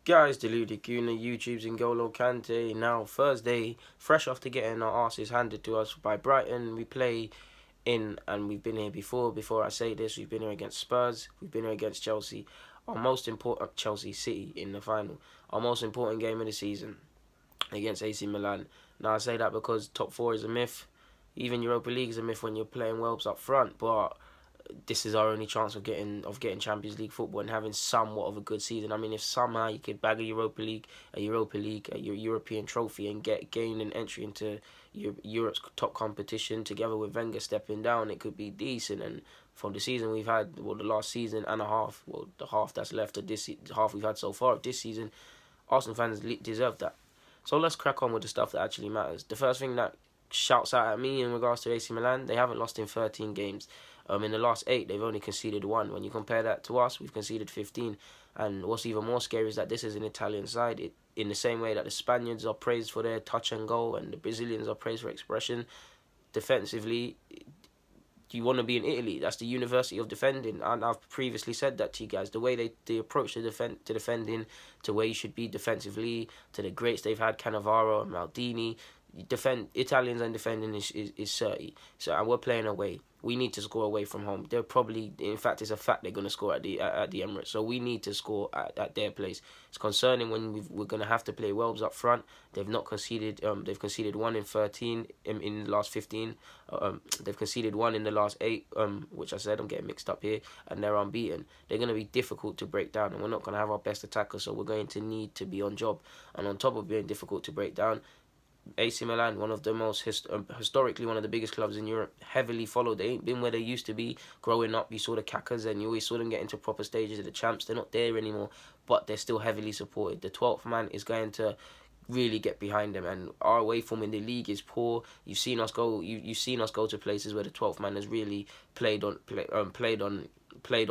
Guys, Deluded Kuna, YouTube's N'Golo Kante. Now, Thursday, fresh after getting our asses handed to us by Brighton, we play in, and we've been here before. Before I say this, we've been here against Spurs, we've been here against Chelsea. Our most important, Chelsea City in the final. Our most important game of the season against AC Milan. Now, I say that because top four is a myth. Even Europa League is a myth when you're playing Welbs up front, but this is our only chance of getting Champions League football and having somewhat of a good season. I mean, if somehow you could bag a European trophy, and gain an entry into Europe's top competition together with Wenger stepping down, it could be decent. And from the season we've had, well, the last season and a half, well, the half that's left of this half we've had so far of this season, Arsenal fans deserve that. So let's crack on with the stuff that actually matters. The first thing that shouts out at me in regards to AC Milan, they haven't lost in 13 games. In the last 8, they've only conceded 1. When you compare that to us, we've conceded 15. And what's even more scary is that this is an Italian side. In the same way that the Spaniards are praised for their touch and goal and the Brazilians are praised for expression, defensively, you want to be in Italy. That's the university of defending, and I've previously said that to you guys. The way they approach to defending, to where you should be defensively, to the greats they've had, Cannavaro and Maldini. Defend Italians and defending is 30. So, and we're playing away. We need to score away from home. They're probably, in fact, it's a fact they're going to score at the Emirates. So we need to score at their place. It's concerning when we're going to have to play Welbs up front. They've not conceded. They've conceded 1 in 13 in the last 15. They've conceded 1 in the last 8. Which I said I'm getting mixed up here, and they're unbeaten. They're going to be difficult to break down, and we're not going to have our best attacker. So we're going to need to be on job. And on top of being difficult to break down, AC Milan, one of the most historically one of the biggest clubs in Europe, heavily followed. They ain't been where they used to be. Growing up, you saw the Kakas and you always saw them get into proper stages of the champs. They're not there anymore, but they're still heavily supported. The 12th man is going to really get behind them, and our away form in the league is poor. You've seen us go. You've seen us go to places where the 12th man has really played on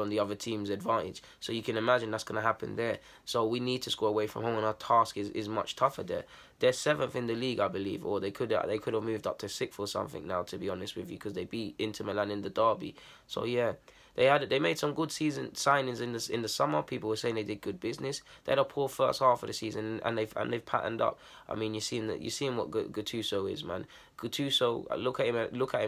the other team's advantage. So you can imagine that's going to happen there. So we need to score away from home, and our task is much tougher there. They're 7th in the league, I believe, or they could have moved up to 6th or something now, to be honest with you, because they beat Inter Milan in the derby. So yeah. They made some good season signings in the summer. People were saying they did good business. They had a poor first half of the season, and they've patterned up. I mean, you're seeing what Gattuso is, man. Gattuso, look at him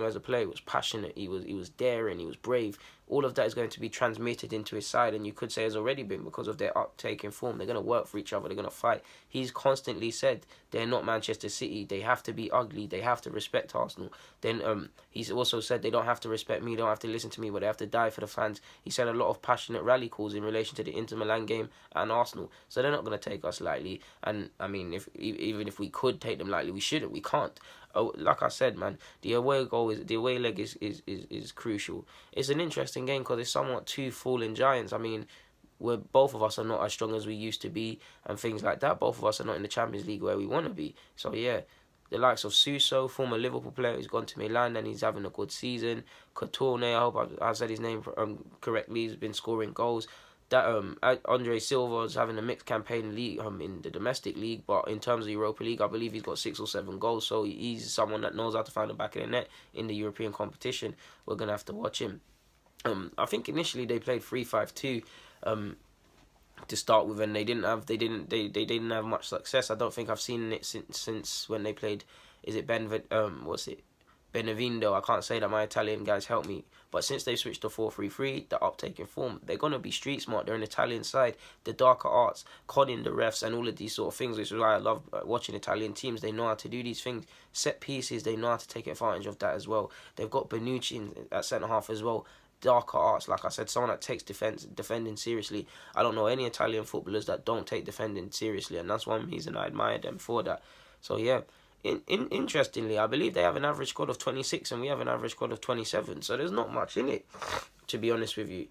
as a player. He was passionate. He was daring. He was brave. All of that is going to be transmitted into his side, and you could say has already been, because of their uptake in form. They're going to work for each other. They're going to fight. He's constantly said they're not Manchester City. They have to be ugly. They have to respect Arsenal. Then he's also said they don't have to respect me. They don't have to listen to me, but they have to die for the fans. He said a lot of passionate rally calls in relation to the Inter Milan game and Arsenal. So they're not going to take us lightly. And I mean, even if we could take them lightly, we shouldn't. We can't. Oh, like I said, man, the away leg is crucial. It's an interesting game because it's somewhat two fallen giants. I mean, where both of us are not as strong as we used to be and things like that. Both of us are not in the Champions League where we want to be. So yeah, the likes of Suso, former Liverpool player who's gone to Milan and he's having a good season. Coturne, I hope I said his name correctly. He's been scoring goals. That Andre Silva is having a mixed campaign in the domestic league, but in terms of Europa League, I believe he's got 6 or 7 goals. So he's someone that knows how to find the back of the net in the European competition. We're gonna have to watch him. I think initially they played 3-5-2 to start with, and they didn't have much success. I don't think I've seen it since when they played. Is it Benevindo? I can't say that, my Italian guys help me. But since they've switched to 4-3-3, the uptake in form, they're gonna be street smart. They're an Italian side. The darker arts, conning the refs, and all of these sort of things, which is why I love watching Italian teams. They know how to do these things. Set pieces, they know how to take advantage of that as well. They've got Bonucci at centre half as well. Darker arts, like I said, someone that takes defending seriously. I don't know any Italian footballers that don't take defending seriously, and that's one reason I admire them for that. So yeah, interestingly, I believe they have an average squad of 26, and we have an average squad of 27. So there's not much in it, to be honest with you.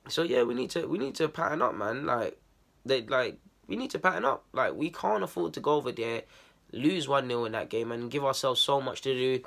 So yeah, we need to pattern up, man. We need to pattern up. Like, we can't afford to go over there, lose 1-0 in that game, and give ourselves so much to do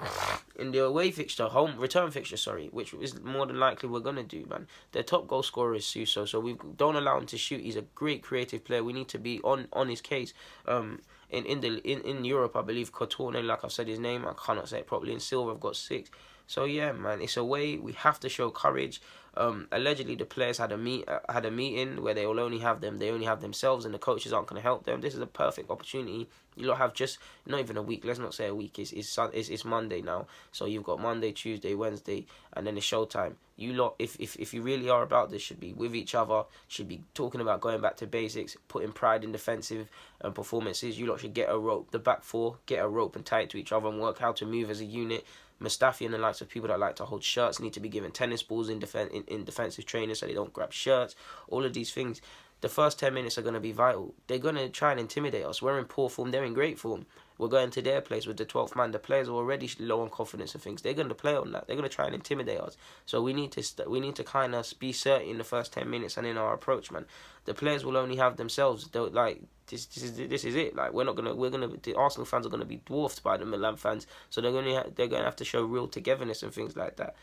in the away fixture, return fixture, sorry, which is more than likely we're gonna do, man. Their top goal scorer is Suso, so we don't allow him to shoot. He's a great creative player. We need to be on his case. In Europe, I believe Coturne, like I've said his name, I cannot say it properly. In Silver, I've got 6. So yeah, man, it's a way we have to show courage. Allegedly, the players had a meeting where they will only have them. They only have themselves, and the coaches aren't going to help them. This is a perfect opportunity. You lot have just not even a week. Let's not say a week. It's Monday now. So you've got Monday, Tuesday, Wednesday, and then it's showtime. You lot, if you really are about this, should be with each other. Should be talking about going back to basics, putting pride in defensive performances. You lot should get a rope. The back four, get a rope and tie it to each other and work how to move as a unit. Mustafi and the likes of people that like to hold shirts need to be given tennis balls in defensive training so they don't grab shirts. All of these things. The first 10 minutes are going to be vital. They're going to try and intimidate us. We're in poor form. They're in great form. We're going to their place with the 12th man. The players are already low on confidence and things. They're going to play on that. They're going to try and intimidate us. So we need to kind of be certain in the first 10 minutes and in our approach, man. The players will only have themselves. Like this is it. Like the Arsenal fans are going to be dwarfed by the Milan fans. So they're going to have to show real togetherness and things like that.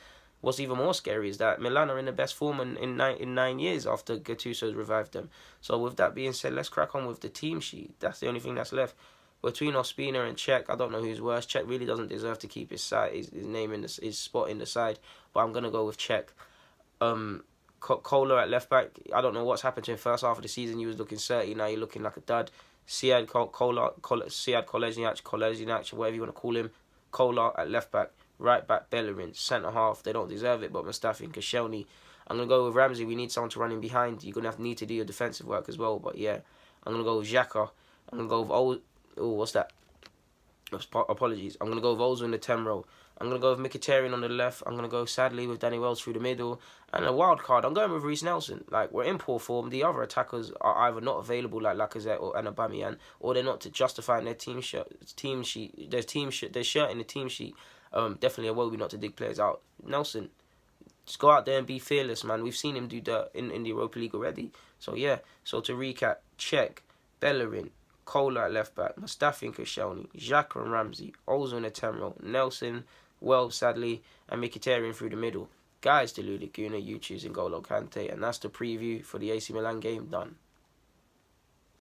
What's even more scary is that Milan are in the best form in 9 years after Gattuso's revived them. So with that being said, let's crack on with the team sheet. That's the only thing that's left. Between Ospina and Cech, I don't know who's worse. Cech really doesn't deserve to keep his name in his spot in the side, but I'm gonna go with Cech. Kohler at left back. I don't know what's happened to him. First half of the season, he was looking 30. Now you're looking like a dud. Siad Kolasinac, whatever you want to call him. Kohler at left back. Right back, Bellerin. Centre half, they don't deserve it, but Mustafi and Koscielny. I'm going to go with Ramsey. We need someone to run in behind. You're going to need to do your defensive work as well, but yeah. I'm going to go with Xhaka. I'm going to go with what's that? Apologies. I'm going to go with Ozil in the 10 row. I'm going to go with Mkhitaryan on the left. I'm going to go, sadly, with Danny Wells through the middle. And a wild card, I'm going with Reece Nelson. Like, we're in poor form. The other attackers are either not available, like Lacazette and Aubameyang, or they're not justifying their team sheet. Their shirt in the team sheet. Definitely a way not to dig players out. Nelson, just go out there and be fearless, man. We've seen him do that in the Europa League already. So, yeah. So, to recap, Cech, Bellerin, Kohler at left back, Mustafi and Koscielny, Xhaka and Ramsey, Ozil in the 10 row, Nelson, Wells, sadly, and Mkhitaryan through the middle. Guys, Delu Laguna, you choosing N'Golo Kante, and that's the preview for the AC Milan game done.